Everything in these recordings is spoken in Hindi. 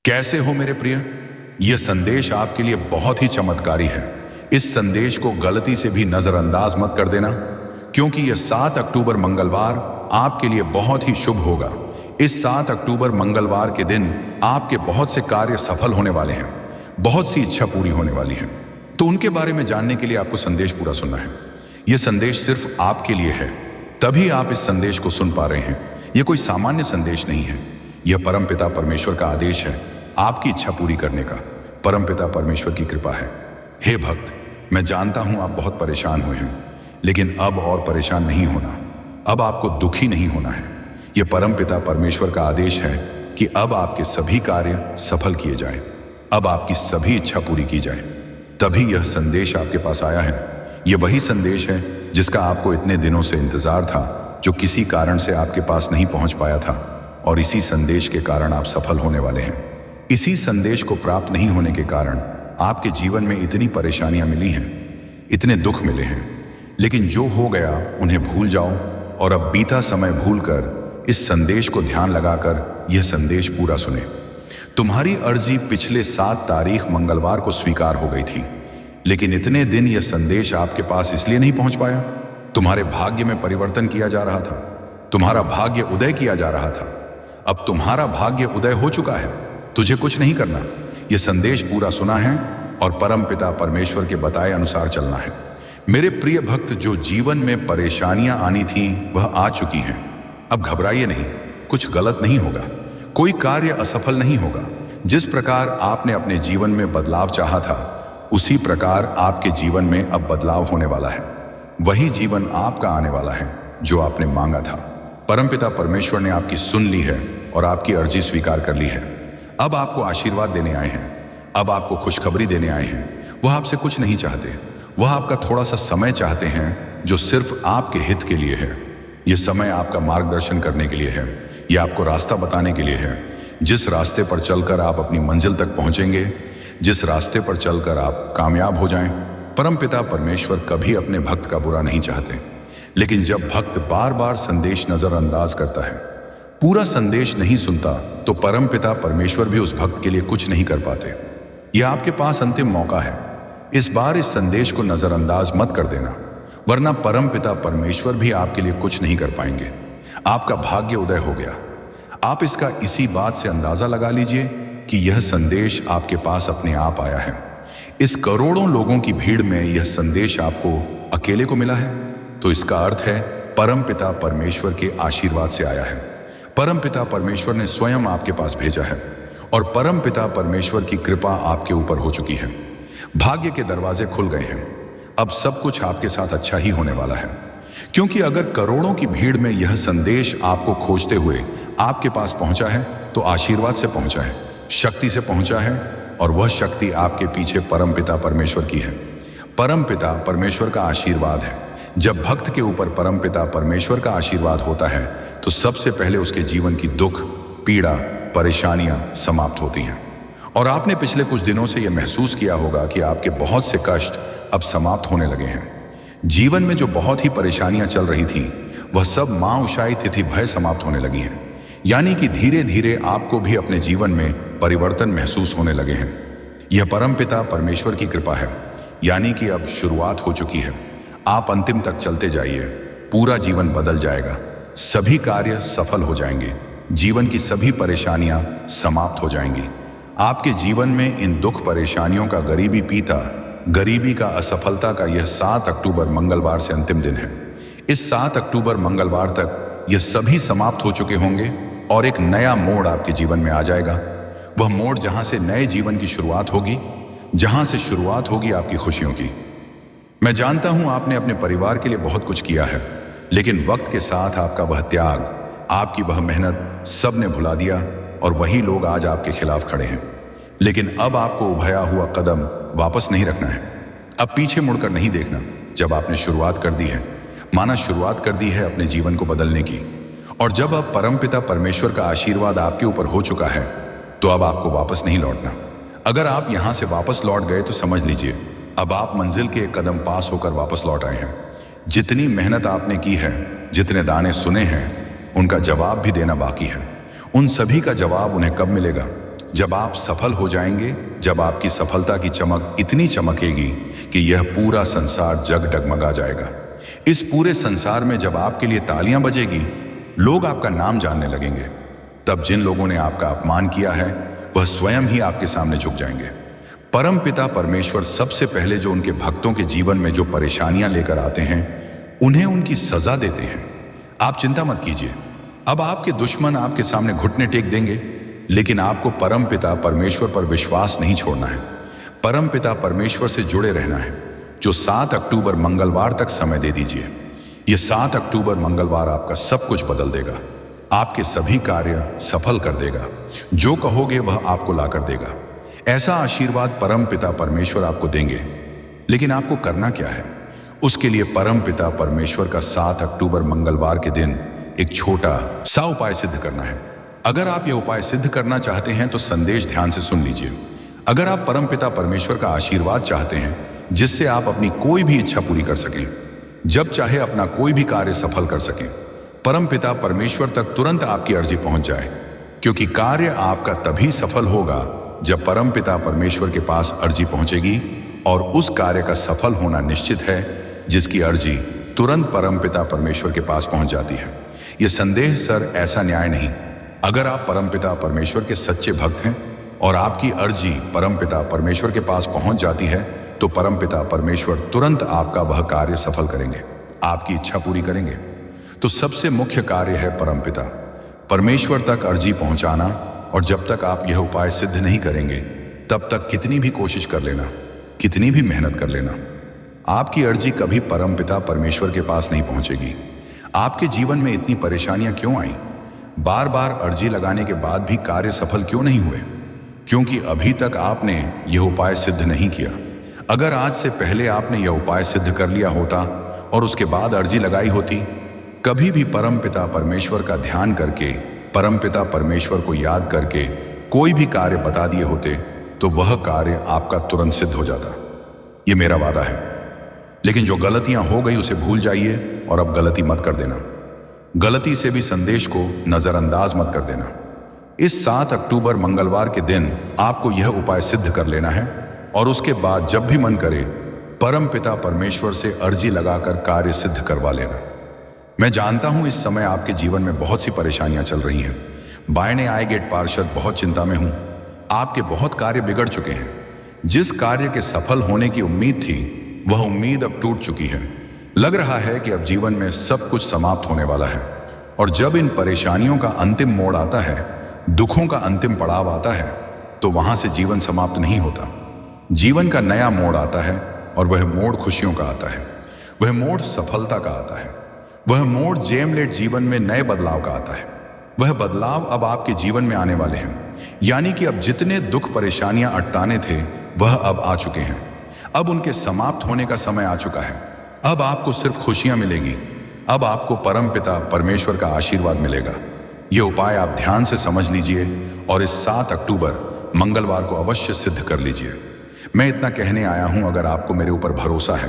कैसे हो मेरे प्रिय। यह संदेश आपके लिए बहुत ही चमत्कारी है। इस संदेश को गलती से भी नजरअंदाज मत कर देना, क्योंकि यह 7 अक्टूबर मंगलवार आपके लिए बहुत ही शुभ होगा। इस 7 अक्टूबर मंगलवार के दिन आपके बहुत से कार्य सफल होने वाले हैं, बहुत सी इच्छा पूरी होने वाली है। तो उनके बारे में जानने के लिए आपको संदेश पूरा सुनना है। यह संदेश सिर्फ आपके लिए है, तभी आप इस संदेश को सुन पा रहे हैं। यह कोई सामान्य संदेश नहीं है, यह परमपिता परमेश्वर का आदेश है, आपकी इच्छा पूरी करने का। परमपिता परमेश्वर की कृपा है। हे भक्त, मैं जानता हूं आप बहुत परेशान हुए हैं, लेकिन अब और परेशान नहीं होना, अब आपको दुखी नहीं होना है। यह परमपिता परमेश्वर का आदेश है कि अब आपके सभी कार्य सफल किए जाएं, अब आपकी सभी इच्छा पूरी की जाए। तभी यह संदेश आपके पास आया है। यह वही संदेश है जिसका आपको इतने दिनों से इंतजार था, जो किसी कारण से आपके पास नहीं पहुंच पाया था, और इसी संदेश के कारण आप सफल होने वाले हैं। इसी संदेश को प्राप्त नहीं होने के कारण आपके जीवन में इतनी परेशानियां मिली हैं, इतने दुख मिले हैं। लेकिन जो हो गया उन्हें भूल जाओ और अब बीता समय भूलकर इस संदेश को ध्यान लगाकर यह संदेश पूरा सुने। तुम्हारी अर्जी पिछले 7 तारीख मंगलवार को स्वीकार हो गई थी, लेकिन इतने दिन यह संदेश आपके पास इसलिए नहीं पहुंच पाया। तुम्हारे भाग्य में परिवर्तन किया जा रहा था, तुम्हारा भाग्य उदय किया जा रहा था। अब तुम्हारा भाग्य उदय हो चुका है, तुझे कुछ नहीं करना। यह संदेश पूरा सुना है और परमपिता परमेश्वर के बताए अनुसार चलना है। मेरे प्रिय भक्त, जो जीवन में परेशानियां आनी थी वह आ चुकी हैं। अब घबराइए नहीं, कुछ गलत नहीं होगा, कोई कार्य असफल नहीं होगा। जिस प्रकार आपने अपने जीवन में बदलाव चाहा था, उसी प्रकार आपके जीवन में अब बदलाव होने वाला है। वही जीवन आपका आने वाला है जो आपने मांगा था। परमपिता परमेश्वर ने आपकी सुन ली है और आपकी अर्जी स्वीकार कर ली है। अब आपको आशीर्वाद देने आए हैं, अब आपको खुशखबरी देने आए हैं। वह आपसे कुछ नहीं चाहते, वह आपका थोड़ा सा समय चाहते हैं जो सिर्फ आपके हित के लिए है। यह समय आपका मार्गदर्शन करने के लिए है, यह आपको रास्ता बताने के लिए है। जिस रास्ते पर चलकर आप अपनी मंजिल तक पहुंचेंगे, जिस रास्ते पर चलकर आप कामयाब हो जाएं। परमपिता परमेश्वर कभी अपने भक्त का बुरा नहीं चाहते, लेकिन जब भक्त बार बार संदेश नजरअंदाज करता है, पूरा संदेश नहीं सुनता, तो परमपिता परमेश्वर भी उस भक्त के लिए कुछ नहीं कर पाते। यह आपके पास अंतिम मौका है। इस बार इस संदेश को नजरअंदाज मत कर देना, वरना परमपिता परमेश्वर भी आपके लिए कुछ नहीं कर पाएंगे। आपका भाग्य उदय हो गया। आप इसका इसी बात से अंदाजा लगा लीजिए कि यह संदेश आपके पास अपने आप आया है। इस करोड़ों लोगों की भीड़ में यह संदेश आपको अकेले को मिला है, तो इसका अर्थ है परमपिता परमेश्वर के आशीर्वाद से आया है। परमपिता परमेश्वर ने स्वयं आपके पास भेजा है और परमपिता परमेश्वर की कृपा आपके ऊपर हो चुकी है। भाग्य के दरवाजे खुल गए हैं। अब सब कुछ आपके साथ अच्छा ही होने वाला है, क्योंकि अगर करोड़ों की भीड़ में यह संदेश आपको खोजते हुए आपके पास पहुंचा है, तो आशीर्वाद से पहुंचा है, शक्ति से पहुंचा है, और वह शक्ति आपके पीछे परमपिता परमेश्वर की है। परमपिता परमेश्वर का आशीर्वाद है। जब भक्त के ऊपर परमपिता परमेश्वर का आशीर्वाद होता है, तो सबसे पहले उसके जीवन की दुख, पीड़ा, परेशानियां समाप्त होती हैं। और आपने पिछले कुछ दिनों से यह महसूस किया होगा कि आपके बहुत से कष्ट अब समाप्त होने लगे हैं। जीवन में जो बहुत ही परेशानियां चल रही थी, वह सब मां उषाई तिथि भय समाप्त होने लगी हैं। यानी कि धीरे धीरे आपको भी अपने जीवन में परिवर्तन महसूस होने लगे हैं। यह परमपिता परमेश्वर की कृपा है, यानी कि अब शुरुआत हो चुकी है। आप अंतिम तक चलते जाइए, पूरा जीवन बदल जाएगा, सभी कार्य सफल हो जाएंगे, जीवन की सभी परेशानियां समाप्त हो जाएंगी। आपके जीवन में इन दुख परेशानियों का गरीबी पीता, गरीबी का, असफलता का यह 7 अक्टूबर मंगलवार से अंतिम दिन है। इस 7 अक्टूबर मंगलवार तक यह सभी समाप्त हो चुके होंगे और एक नया मोड़ आपके जीवन में आ जाएगा। वह मोड़ जहां से नए जीवन की शुरुआत होगी, जहां से शुरुआत होगी आपकी खुशियों की। मैं जानता हूं आपने अपने परिवार के लिए बहुत कुछ किया है, लेकिन वक्त के साथ आपका वह त्याग, आपकी वह मेहनत सब ने भुला दिया, और वही लोग आज आपके खिलाफ खड़े हैं। लेकिन अब आपको उभया हुआ कदम वापस नहीं रखना है, अब पीछे मुड़कर नहीं देखना। जब आपने शुरुआत कर दी है, माना शुरुआत कर दी है अपने जीवन को बदलने की, और जब अब परमपिता परमेश्वर का आशीर्वाद आपके ऊपर हो चुका है, तो अब आपको वापस नहीं लौटना। अगर आप यहां से वापस लौट गए तो समझ लीजिए अब आप मंजिल के एक कदम पास होकर वापस लौट आए हैं। जितनी मेहनत आपने की है, जितने दाने सुने हैं, उनका जवाब भी देना बाकी है। उन सभी का जवाब उन्हें कब मिलेगा? जब आप सफल हो जाएंगे, जब आपकी सफलता की चमक इतनी चमकेगी कि यह पूरा संसार जग डगमगा जाएगा। इस पूरे संसार में जब आपके लिए तालियां बजेगी, लोग आपका नाम जानने लगेंगे, तब जिन लोगों ने आपका अपमान किया है वह स्वयं ही आपके सामने झुक जाएंगे। परम पिता परमेश्वर सबसे पहले जो उनके भक्तों के जीवन में जो परेशानियां लेकर आते हैं, उन्हें उनकी सजा देते हैं। आप चिंता मत कीजिए, अब आपके दुश्मन आपके सामने घुटने टेक देंगे, लेकिन आपको परम पिता परमेश्वर पर विश्वास नहीं छोड़ना है। परम पिता परमेश्वर से जुड़े रहना है। जो 7 अक्टूबर मंगलवार तक समय दे दीजिए। यह 7 अक्टूबर मंगलवार आपका सब कुछ बदल देगा, आपके सभी कार्य सफल कर देगा। जो कहोगे वह आपको लाकर देगा। ऐसा आशीर्वाद परम पिता परमेश्वर आपको देंगे। लेकिन आपको करना क्या है? उसके लिए परम पिता परमेश्वर का 7 अक्टूबर मंगलवार के दिन एक छोटा सा उपाय सिद्ध करना है। अगर आप यह उपाय सिद्ध करना चाहते हैं तो संदेश ध्यान से सुन लीजिए। अगर आप परम पिता परमेश्वर का आशीर्वाद चाहते हैं जिससे आप अपनी कोई भी इच्छा पूरी कर सकें, जब चाहे अपना कोई भी कार्य सफल कर सकें, परम पिता परमेश्वर तक तुरंत आपकी अर्जी पहुंच जाए, क्योंकि कार्य आपका तभी सफल होगा जब परम पिता परमेश्वर के पास अर्जी पहुंचेगी, और उस कार्य का सफल होना निश्चित है जिसकी अर्जी तुरंत परम पिता परमेश्वर के पास पहुंच जाती है। यह संदेह सर ऐसा न्याय नहीं। अगर आप परम पिता परमेश्वर के सच्चे भक्त हैं और आपकी अर्जी परम पिता परमेश्वर के पास पहुंच जाती है, तो परम पिता परमेश्वर तुरंत आपका वह कार्य सफल करेंगे, आपकी इच्छा पूरी करेंगे। तो सबसे मुख्य कार्य है परम पिता परमेश्वर तक अर्जी पहुंचाना। और जब तक आप यह उपाय सिद्ध नहीं करेंगे, तब तक कितनी भी कोशिश कर लेना, कितनी भी मेहनत कर लेना, आपकी अर्जी कभी परम पिता परमेश्वर के पास नहीं पहुंचेगी। आपके जीवन में इतनी परेशानियां क्यों आई? बार बार अर्जी लगाने के बाद भी कार्य सफल क्यों नहीं हुए? क्योंकि अभी तक आपने यह उपाय सिद्ध नहीं किया। अगर आज से पहले आपने यह उपाय सिद्ध कर लिया होता और उसके बाद अर्जी लगाई होती, कभी भी परम पिता परमेश्वर का ध्यान करके, परम पिता परमेश्वर को याद करके कोई भी कार्य बता दिए होते, तो वह कार्य आपका तुरंत सिद्ध हो जाता। यह मेरा वादा है। लेकिन जो गलतियां हो गई उसे भूल जाइए और अब गलती मत कर देना। गलती से भी संदेश को नजरअंदाज मत कर देना। इस 7 अक्टूबर मंगलवार के दिन आपको यह उपाय सिद्ध कर लेना है, और उसके बाद जब भी मन करे परम पिता परमेश्वर से अर्जी लगाकर कार्य सिद्ध करवा लेना। मैं जानता हूं इस समय आपके जीवन में बहुत सी परेशानियां चल रही हैं। बायने आए गेट पार्षद बहुत चिंता में हूं। आपके बहुत कार्य बिगड़ चुके हैं। जिस कार्य के सफल होने की उम्मीद थी, वह उम्मीद अब टूट चुकी है। लग रहा है कि अब जीवन में सब कुछ समाप्त होने वाला है। और जब इन परेशानियों का अंतिम मोड़ आता है, दुखों का अंतिम पड़ाव आता है, तो वहां से जीवन समाप्त नहीं होता। जीवन का नया मोड़ आता है, और वह मोड़ खुशियों का आता है। वह मोड़ सफलता का आता है। वह मोड़ जेमलेट जीवन में नए बदलाव का आता है। वह बदलाव अब आपके जीवन में आने वाले हैं। यानी कि अब जितने दुख परेशानियां अटताने थे, वह अब आ चुके हैं। अब उनके समाप्त होने का समय आ चुका है। अब आपको सिर्फ खुशियां मिलेगी। अब आपको परम पिता परमेश्वर का आशीर्वाद मिलेगा। यह उपाय आप ध्यान से समझ लीजिए और इस 7 अक्टूबर मंगलवार को अवश्य सिद्ध कर लीजिए। मैं इतना कहने आया हूं, अगर आपको मेरे ऊपर भरोसा है,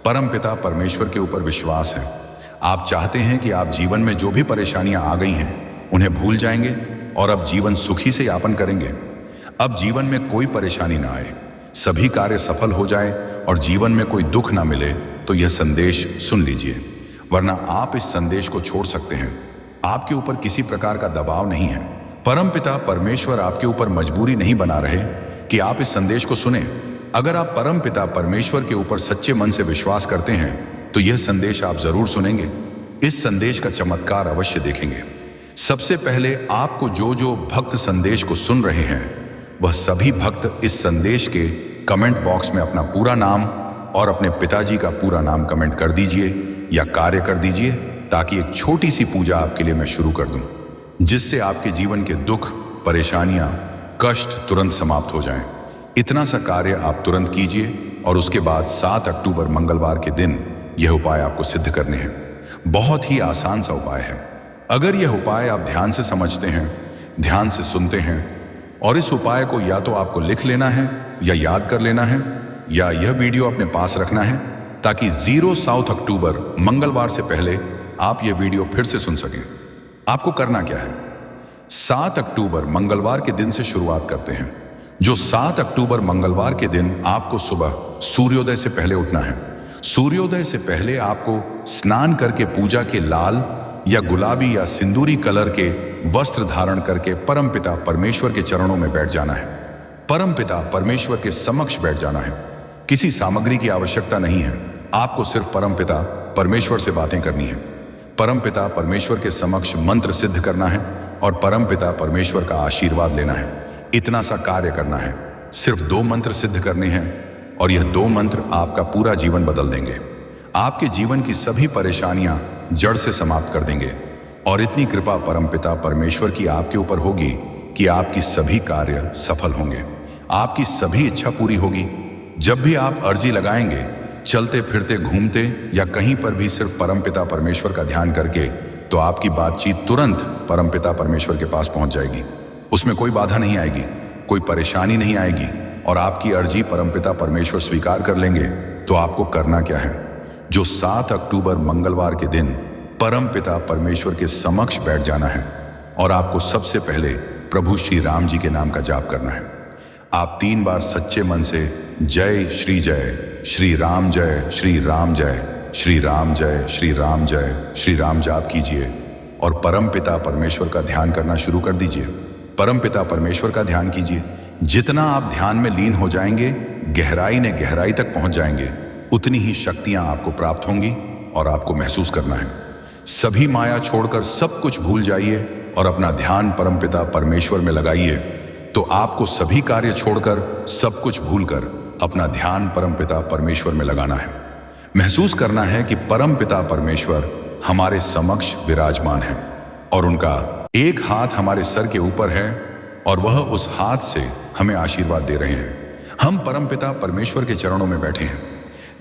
परम पिता परमेश्वर के ऊपर विश्वास है, आप चाहते हैं कि आप जीवन में जो भी परेशानियां आ गई हैं उन्हें भूल जाएंगे और अब जीवन सुखी से यापन करेंगे। अब जीवन में कोई परेशानी ना आए, सभी कार्य सफल हो जाए और जीवन में कोई दुख ना मिले, तो यह संदेश सुन लीजिए। वरना आप इस संदेश को छोड़ सकते हैं। आपके ऊपर किसी प्रकार का दबाव नहीं है। परम पिता परमेश्वर आपके ऊपर मजबूरी नहीं बना रहे कि आप इस संदेश को सुने। अगर आप परम पिता परमेश्वर के ऊपर सच्चे मन से विश्वास करते हैं, तो यह संदेश आप जरूर सुनेंगे। इस संदेश का चमत्कार अवश्य देखेंगे। सबसे पहले आपको जो भक्त संदेश को सुन रहे हैं, वह सभी भक्त इस संदेश के कमेंट बॉक्स में अपना पूरा नाम और अपने पिताजी का पूरा नाम कमेंट कर दीजिए या कार्य कर दीजिए, ताकि एक छोटी सी पूजा आपके लिए मैं शुरू कर दूं, जिससे आपके जीवन के दुख, परेशानियां, कष्ट तुरंत समाप्त हो जाएं। इतना सा कार्य आप तुरंत कीजिए और उसके बाद 7 अक्टूबर मंगलवार के दिन यह उपाय आपको सिद्ध करने हैं। बहुत ही आसान सा उपाय है। अगर यह उपाय आप ध्यान से समझते हैं, ध्यान से सुनते हैं, और इस उपाय को या तो आपको लिख लेना है या याद कर लेना है, या यह वीडियो अपने पास रखना है, ताकि 7 अक्टूबर मंगलवार से पहले आप यह वीडियो फिर से सुन सकें। आपको करना क्या है? 7 अक्टूबर मंगलवार के दिन से शुरुआत करते हैं। जो 7 अक्टूबर मंगलवार के दिन आपको सुबह सूर्योदय से पहले उठना है। सूर्योदय से पहले आपको स्नान करके पूजा के लाल या गुलाबी या सिंदूरी कलर के वस्त्र धारण करके परमपिता परमेश्वर के चरणों में बैठ जाना है। परमपिता परमेश्वर के समक्ष बैठ जाना है। किसी सामग्री की आवश्यकता नहीं है, आपको सिर्फ परमपिता परमेश्वर से बातें करनी है। परमपिता परमेश्वर के समक्ष मंत्र सिद्ध करना है और परमपिता परमेश्वर का आशीर्वाद लेना है। इतना सा कार्य करना है। सिर्फ 2 मंत्र सिद्ध करने हैं और यह 2 मंत्र आपका पूरा जीवन बदल देंगे। आपके जीवन की सभी परेशानियां जड़ से समाप्त कर देंगे और इतनी कृपा परमपिता परमेश्वर की आपके ऊपर होगी कि आपकी सभी कार्य सफल होंगे, आपकी सभी इच्छा पूरी होगी। जब भी आप अर्जी लगाएंगे, चलते फिरते घूमते या कहीं पर भी सिर्फ परमपिता परमेश्वर का ध्यान करके, तो आपकी बातचीत तुरंत परमपिता परमेश्वर के पास पहुंच जाएगी। उसमें कोई बाधा नहीं आएगी, कोई परेशानी नहीं आएगी और आपकी अर्जी परमपिता परमेश्वर स्वीकार कर लेंगे। तो आपको करना क्या है? जो 7 अक्टूबर मंगलवार के दिन परमपिता परमेश्वर के समक्ष बैठ जाना है और आपको सबसे पहले प्रभु श्री राम जी के नाम का जाप करना है। आप 3 बार सच्चे मन से जय श्री राम जय श्री राम जय श्री राम जय श्री राम जय श्री राम जाप कीजिए और परमपिता परमेश्वर का ध्यान करना शुरू कर दीजिए। परमपिता परमेश्वर का ध्यान कीजिए। जितना आप ध्यान में लीन हो जाएंगे, गहराई तक पहुंच जाएंगे, उतनी ही शक्तियां आपको प्राप्त होंगी और आपको महसूस करना है। सभी माया छोड़कर सब कुछ भूल जाइए और अपना ध्यान परमपिता परमेश्वर में लगाइए। तो आपको सभी कार्य छोड़कर सब कुछ भूलकर अपना ध्यान परमपिता परमेश्वर में लगाना है। महसूस करना है कि परमपिता परमेश्वर हमारे समक्ष विराजमान है और उनका एक हाथ हमारे सर के ऊपर है और वह उस हाथ से हमें आशीर्वाद दे रहे हैं। हम परमपिता परमेश्वर के चरणों में बैठे हैं।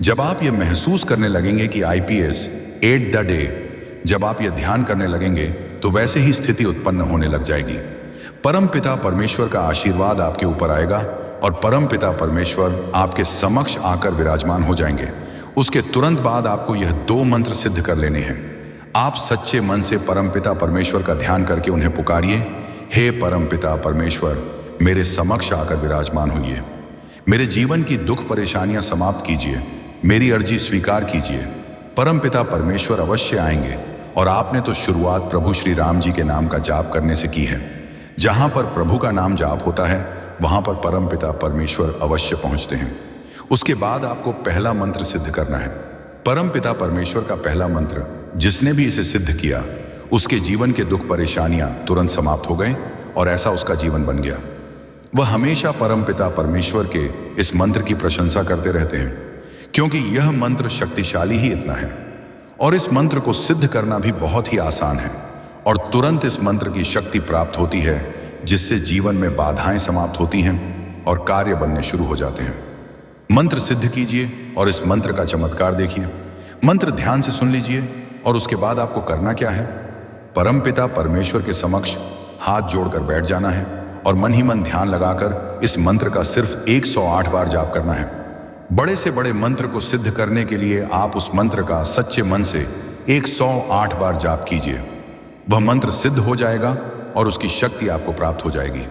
जब आप ये महसूस करने लगेंगे कि IPS 8 द डे, जब आप ये ध्यान करने लगेंगे तो वैसे ही स्थिति उत्पन्न होने लग जाएगी। परमपिता परमेश्वर का आशीर्वाद आपके ऊपर आएगा और परमपिता परमेश्वर आपके समक्ष आकर विराजमान हो जाएंगे। उसके तुरंत बाद आपको यह 2 मंत्र सिद्ध कर लेने हैं। आप सच्चे मन से परमपिता परमेश्वर का ध्यान करके उन्हें पुकारिए, हे परमपिता परमेश्वर, मेरे समक्ष आकर विराजमान होइए। मेरे जीवन की दुख परेशानियां समाप्त कीजिए। मेरी अर्जी स्वीकार कीजिए। परमपिता परमेश्वर अवश्य आएंगे और आपने तो शुरुआत प्रभु श्री राम जी के नाम का जाप करने से की है। जहां पर प्रभु का नाम जाप होता है, वहां पर परमपिता परमेश्वर अवश्य पहुंचते हैं। उसके बाद आपको पहला मंत्र सिद्ध करना है। परमपिता परमेश्वर का पहला मंत्र, जिसने भी इसे सिद्ध किया, उसके जीवन के दुख परेशानियां तुरंत समाप्त हो गए और ऐसा उसका जीवन बन गया। वह हमेशा परमपिता परमेश्वर के इस मंत्र की प्रशंसा करते रहते हैं, क्योंकि यह मंत्र शक्तिशाली ही इतना है और इस मंत्र को सिद्ध करना भी बहुत ही आसान है और तुरंत इस मंत्र की शक्ति प्राप्त होती है, जिससे जीवन में बाधाएं समाप्त होती हैं और कार्य बनने शुरू हो जाते हैं। मंत्र सिद्ध कीजिए और इस मंत्र का चमत्कार देखिए। मंत्र ध्यान से सुन लीजिए और उसके बाद आपको करना क्या है? परमपिता परमेश्वर के समक्ष हाथ जोड़कर बैठ जाना है और मन ही मन ध्यान लगाकर इस मंत्र का सिर्फ 108 बार जाप करना है। बड़े से बड़े मंत्र को सिद्ध करने के लिए आप उस मंत्र का सच्चे मन से 108 बार जाप कीजिए। वह मंत्र सिद्ध हो जाएगा और उसकी शक्ति आपको प्राप्त हो जाएगी।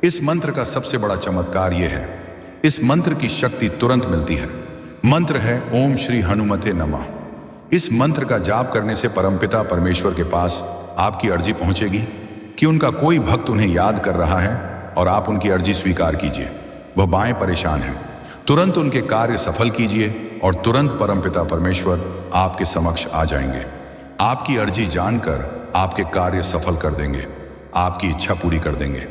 इस मंत्र का सबसे बड़ा चमत्कार यह है, इस मंत्र की शक्ति तुरंत मिलती है। मंत्र है ओम श्री हनुमते नमः। इस मंत्र का जाप करने से परमपिता परमेश्वर के पास आपकी अर्जी पहुंचेगी कि उनका कोई भक्त उन्हें याद कर रहा है और आप उनकी अर्जी स्वीकार कीजिए। वह बाएं परेशान हैं, तुरंत उनके कार्य सफल कीजिए और तुरंत परमपिता परमेश्वर आपके समक्ष आ जाएंगे। आपकी अर्जी जानकर आपके कार्य सफल कर देंगे, आपकी इच्छा पूरी कर देंगे।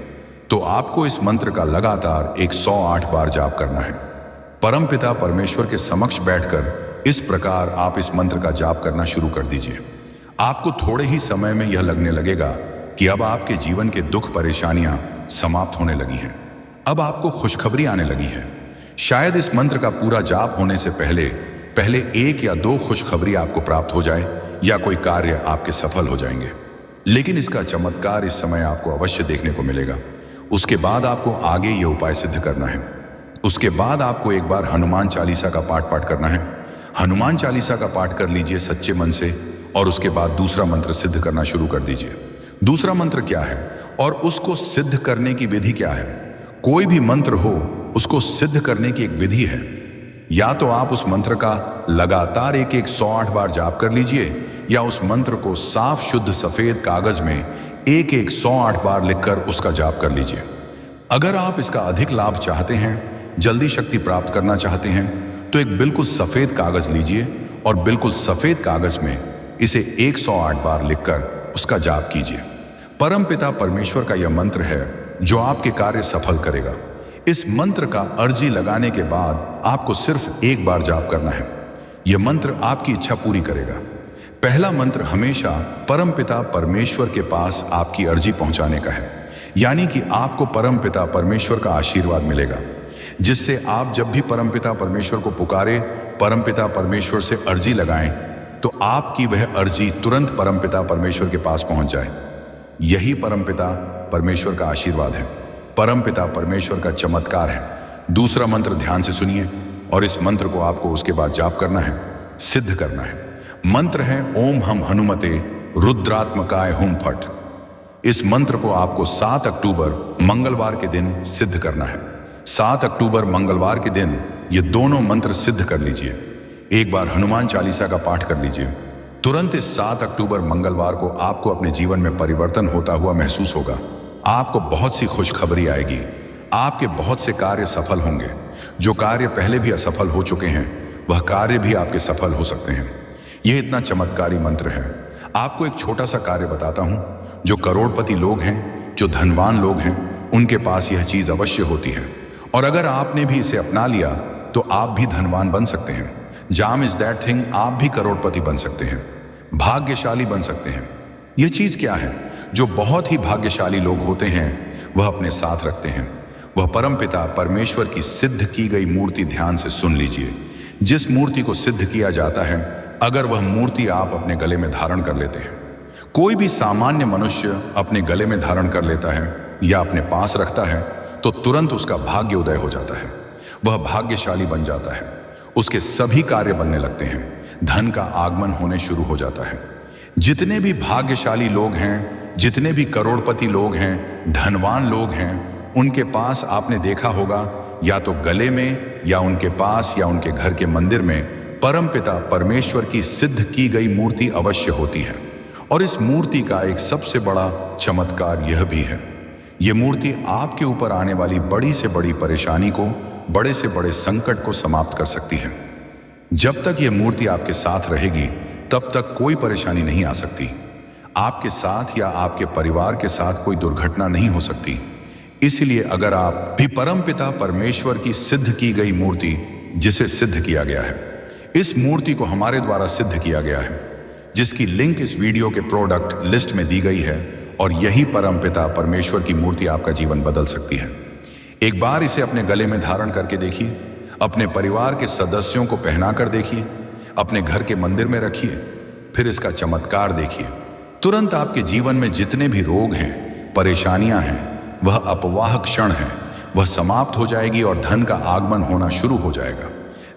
तो आपको इस मंत्र का लगातार 108 बार जाप करना है। परमपिता परमेश्वर के समक्ष बैठकर इस प्रकार आप इस मंत्र का जाप करना शुरू कर दीजिए। आपको थोड़े ही समय में यह लगने लगेगा कि अब आपके जीवन के दुख परेशानियां समाप्त होने लगी हैं। अब आपको खुशखबरी आने लगी है। शायद इस मंत्र का पूरा जाप होने से पहले 1 या 2 खुशखबरी आपको प्राप्त हो जाए या कोई कार्य आपके सफल हो जाएंगे, लेकिन इसका चमत्कार इस समय आपको अवश्य देखने को मिलेगा। उसके बाद आपको आगे ये उपाय सिद्ध करना है। उसके बाद आपको एक बार हनुमान चालीसा का पाठ करना है। हनुमान चालीसा का पाठ कर लीजिए सच्चे मन से और उसके बाद दूसरा मंत्र सिद्ध करना शुरू कर दीजिए। दूसरा मंत्र क्या है और उसको सिद्ध करने की विधि क्या है? कोई भी मंत्र हो, उसको सिद्ध करने की एक विधि है। या तो आप उस मंत्र का लगातार 108 बार जाप कर लीजिए, या उस मंत्र को साफ शुद्ध सफेद कागज में 108 बार लिखकर उसका जाप कर लीजिए। अगर आप इसका अधिक लाभ चाहते हैं, जल्दी शक्ति प्राप्त करना चाहते हैं, तो एक बिल्कुल सफेद कागज लीजिए और बिल्कुल सफेद कागज में इसे 108 बार लिखकर उसका जाप कीजिए। परमपिता परमेश्वर का यह मंत्र है जो आपके कार्य सफल करेगा। इस मंत्र का अर्जी लगाने के बाद आपको सिर्फ एक बार जाप करना है। यह मंत्र आपकी इच्छा पूरी करेगा। पहला मंत्र हमेशा परमपिता परमेश्वर के पास आपकी अर्जी पहुंचाने का है, यानी कि आपको परमपिता परमेश्वर का आशीर्वाद मिलेगा, जिससे आप जब भी परमपिता परमेश्वर को पुकारे, परमपिता परमेश्वर से अर्जी लगाएं, तो आपकी वह अर्जी तुरंत परमपिता परमेश्वर के पास पहुंच जाए। यही परमपिता परमेश्वर का आशीर्वाद है, परमपिता परमेश्वर का चमत्कार है। दूसरा मंत्र ध्यान से सुनिए और इस मंत्र को आपको उसके बाद जाप करना है, सिद्ध करना है। मंत्र है ओम हम हनुमते रुद्रात्मकाय हुम फट। इस मंत्र को आपको 7 अक्टूबर मंगलवार के दिन सिद्ध करना है। 7 अक्टूबर मंगलवार के दिन ये दोनों मंत्र सिद्ध कर लीजिए। एक बार हनुमान चालीसा का पाठ कर लीजिए। तुरंत इस 7 अक्टूबर मंगलवार को आपको अपने जीवन में परिवर्तन होता हुआ महसूस होगा। आपको बहुत सी खुशखबरी आएगी। आपके बहुत से कार्य सफल होंगे। जो कार्य पहले भी असफल हो चुके हैं, वह कार्य भी आपके सफल हो सकते हैं। यह इतना चमत्कारी मंत्र है। आपको एक छोटा सा कार्य बताता हूं। जो करोड़पति लोग हैं, जो धनवान लोग हैं, उनके पास यह चीज अवश्य होती है, और अगर आपने भी इसे अपना लिया तो आप भी धनवान बन सकते हैं। जाम इज दैट थिंग। आप भी करोड़पति बन सकते हैं, भाग्यशाली बन सकते हैं। यह चीज क्या है जो बहुत ही भाग्यशाली लोग होते हैं वह अपने साथ रखते हैं? वह परमपिता परमेश्वर की सिद्ध की गई मूर्ति। ध्यान से सुन लीजिए। जिस मूर्ति को सिद्ध किया जाता है, अगर वह मूर्ति आप अपने गले में धारण कर लेते हैं, कोई भी सामान्य मनुष्य अपने गले में धारण कर लेता है या अपने पास रखता है, तो तुरंत उसका भाग्य उदय हो जाता है। वह भाग्यशाली बन जाता है। उसके सभी कार्य बनने लगते हैं। धन का आगमन होने शुरू हो जाता है। जितने भी भाग्यशाली लोग हैं, जितने भी करोड़पति लोग हैं, धनवान लोग हैं, उनके पास आपने देखा होगा या तो गले में या उनके पास या उनके घर के मंदिर में परमपिता परमेश्वर की सिद्ध की गई मूर्ति अवश्य होती है। और इस मूर्ति का एक सबसे बड़ा चमत्कार यह भी है, यह मूर्ति आपके ऊपर आने वाली बड़ी से बड़ी परेशानी को, बड़े से बड़े संकट को समाप्त कर सकती है। जब तक यह मूर्ति आपके साथ रहेगी, तब तक कोई परेशानी नहीं आ सकती। आपके साथ या आपके परिवार के साथ कोई दुर्घटना नहीं हो सकती। इसलिए अगर आप भी परमपिता परमेश्वर की सिद्ध की गई मूर्ति, जिसे सिद्ध किया गया है, इस मूर्ति को हमारे द्वारा सिद्ध किया गया है, जिसकी लिंक इस वीडियो के प्रोडक्ट लिस्ट में दी गई है, और यही परमपिता परमेश्वर की मूर्ति आपका जीवन बदल सकती है। एक बार इसे अपने गले में धारण करके देखिए, अपने परिवार के सदस्यों को पहना कर देखिए, अपने घर के मंदिर में रखिए, फिर इसका चमत्कार देखिए। तुरंत आपके जीवन में जितने भी रोग हैं, परेशानियां हैं, वह अपवाह क्षण है, वह समाप्त हो जाएगी और धन का आगमन होना शुरू हो जाएगा।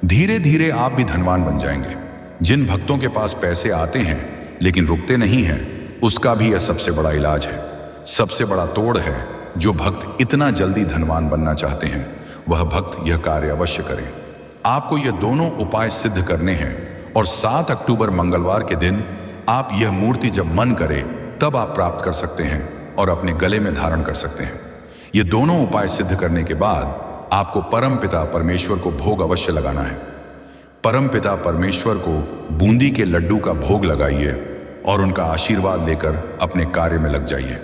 धीरे धीरे आप भी धनवान बन जाएंगे। जिन भक्तों के पास पैसे आते हैं लेकिन रुकते नहीं हैं, उसका भी यह सबसे बड़ा इलाज है, सबसे बड़ा तोड़ है। जो भक्त इतना जल्दी धनवान बनना चाहते हैं, वह भक्त यह कार्य अवश्य करें। आपको यह दोनों उपाय सिद्ध करने हैं, और 7 अक्टूबर मंगलवार के दिन आप यह मूर्ति जब मन करे तब आप प्राप्त कर सकते हैं और अपने गले में धारण कर सकते हैं। ये दोनों उपाय सिद्ध करने के बाद आपको परमपिता परमेश्वर को भोग अवश्य लगाना है। परमपिता परमेश्वर को बूंदी के लड्डू का भोग लगाइए और उनका आशीर्वाद लेकर अपने कार्य में लग जाइए।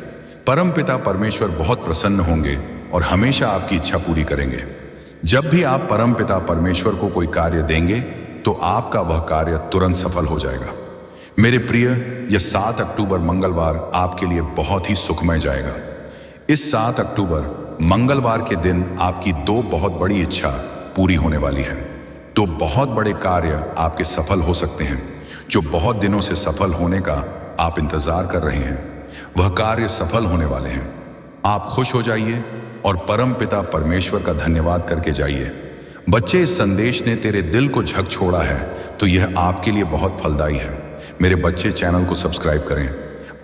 परमपिता परमेश्वर बहुत प्रसन्न होंगे और हमेशा आपकी इच्छा पूरी करेंगे। जब भी आप परमपिता परमेश्वर को कोई कार्य देंगे, तो आपका वह कार्य तुरंत सफल हो जाएगा। मेरे प्रिय, यह 7 अक्टूबर मंगलवार आपके लिए बहुत ही सुखमय जाएगा। इस 7 अक्टूबर मंगलवार के दिन आपकी 2 बहुत बड़ी इच्छा पूरी होने वाली है। 2 बहुत बड़े कार्य आपके सफल हो सकते हैं। जो बहुत दिनों से सफल होने का आप इंतजार कर रहे हैं, वह कार्य सफल होने वाले हैं। आप खुश हो जाइए और परमपिता परमेश्वर का धन्यवाद करके जाइए। बच्चे, इस संदेश ने तेरे दिल को झकझोड़ा है, तो यह आपके लिए बहुत फलदायी है। मेरे बच्चे, चैनल को सब्सक्राइब करें।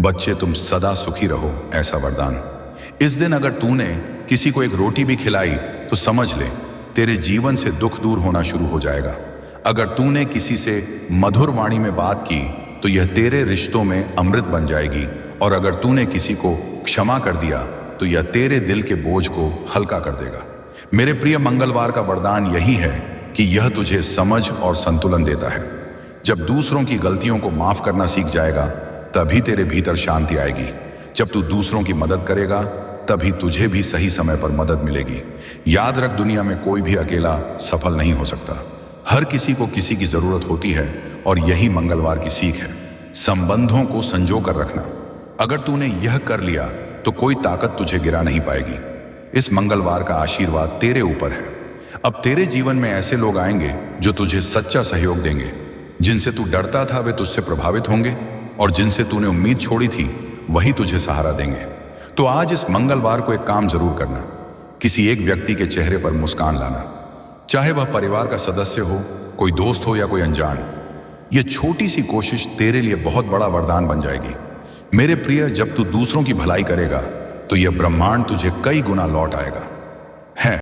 बच्चे, तुम सदा सुखी रहो, ऐसा वरदान। इस दिन अगर तूने किसी को एक रोटी भी खिलाई तो समझ ले तेरे जीवन से दुख दूर होना शुरू हो जाएगा। अगर तूने किसी से मधुर वाणी में बात की तो यह तेरे रिश्तों में अमृत बन जाएगी, और अगर तूने किसी को क्षमा कर दिया तो यह तेरे दिल के बोझ को हल्का कर देगा। मेरे प्रिय मंगलवार का वरदान यही है कि यह तुझे समझ और संतुलन देता है। जब दूसरों की गलतियों को माफ करना सीख जाएगा तभी तेरे भीतर शांति आएगी। जब तू दूसरों की मदद करेगा तभी तुझे भी सही समय पर मदद मिलेगी। याद रख, दुनिया में कोई भी अकेला सफल नहीं हो सकता। हर किसी को किसी की जरूरत होती है, और यही मंगलवार की सीख है, संबंधों को संजो कर रखना। अगर तूने यह कर लिया तो कोई ताकत तुझे गिरा नहीं पाएगी। इस मंगलवार का आशीर्वाद तेरे ऊपर है। अब तेरे जीवन में ऐसे लोग आएंगे जो तुझे सच्चा सहयोग देंगे। जिनसे तू डरता था वे तुझसे प्रभावित होंगे, और जिनसे तूने उम्मीद छोड़ी थी वही तुझे सहारा देंगे। तो आज इस मंगलवार को एक काम जरूर करना, किसी एक व्यक्ति के चेहरे पर मुस्कान लाना। चाहे वह परिवार का सदस्य हो, कोई दोस्त हो या कोई अनजान। यह छोटी सी कोशिश तेरे लिए बहुत बड़ा वरदान बन जाएगी। मेरे प्रिय, जब तू दूसरों की भलाई करेगा तो यह ब्रह्मांड तुझे कई गुना लौट आएगा।